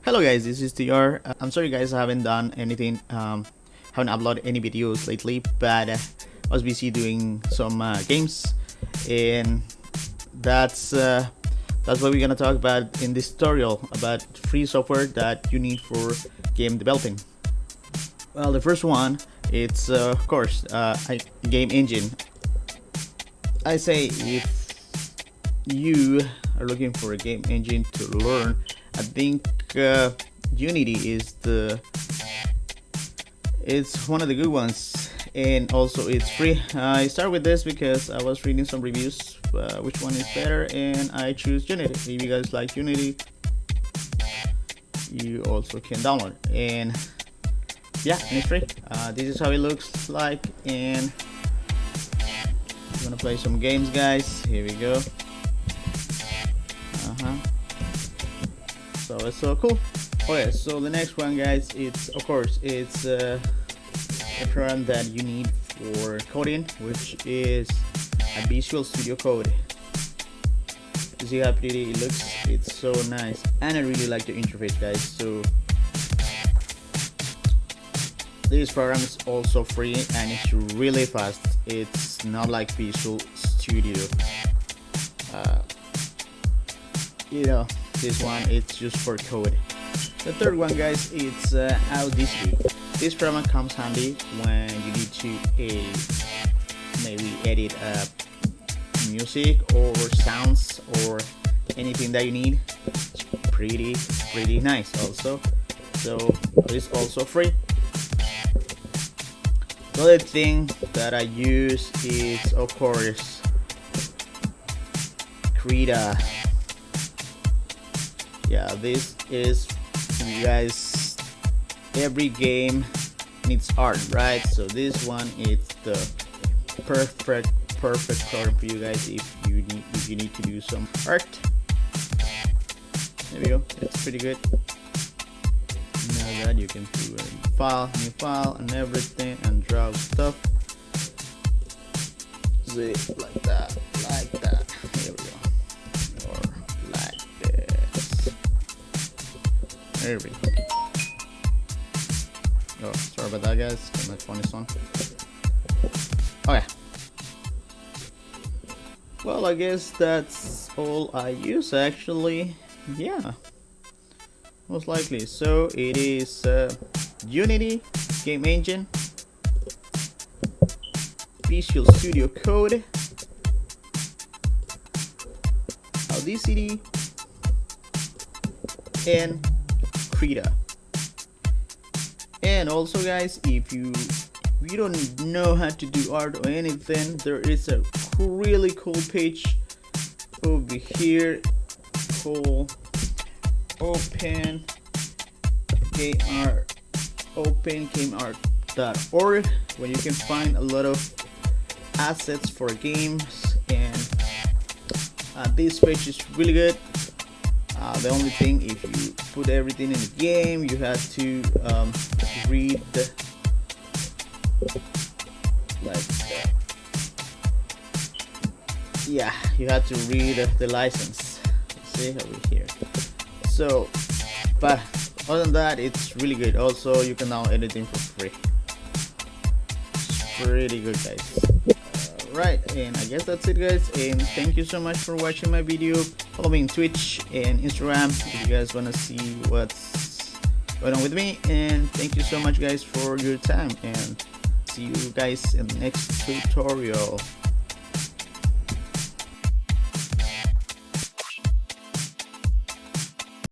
Hello guys, this is TR. I'm sorry guys, I haven't done anything, haven't uploaded any videos lately, but I was busy doing some games, and that's what we're gonna talk about in this tutorial about free software that you need for game developing. Well, the first one, it's of course a game engine. I say if you are looking for a game engine to learn, I think Unity is it's one of the good ones, and also it's free. I start with this because I was reading some reviews which one is better, and I choose Unity. If you guys like Unity, you also can download, and yeah, and it's free. This is how it looks like, and I'm gonna play some games, guys. Here we go. So it's so cool. Okay, so the next one, guys, it's of course it's a program that you need for coding, which is a Visual Studio Code. You see how pretty it looks? It's so nice, and I really like the interface, guys. So this program is also free, and it's really fast. It's not like Visual Studio. You know, this one, it's just for code. The third one, guys, it's Audacity. This program comes handy when you need to maybe edit music or sounds or anything that you need. It's pretty nice also. So it's also free. The other thing that I use is, of course, Krita. Yeah, this is, you guys, every game needs art, right? So this one is the perfect program for you guys if you need to do some art. There we go. It's pretty good. Now that you can do a new file and everything, and draw stuff. See, like that. Here we go. Or like this. There we go. Oh, sorry about that, guys. My phone is on. Okay. Well, I guess that's all I use, actually. Yeah, most likely. So it is Unity game engine, Visual Studio Code, Audacity, and Krita. And also, guys, if you don't know how to do art or anything, there is a really cool page over here called opengameart.org, where you can find a lot of assets for games, and this page is really good. The only thing, if you put everything in the game, you have to read you have to read the license. See over here. So, but other than that, it's really good. Also, you can download anything for free. It's pretty good, guys. Right, and I guess that's it, guys, and thank you so much for watching my video. Follow me on Twitch and Instagram if you guys want to see what's going on with me, and thank you so much, guys, for your time, and see you guys in the next tutorial.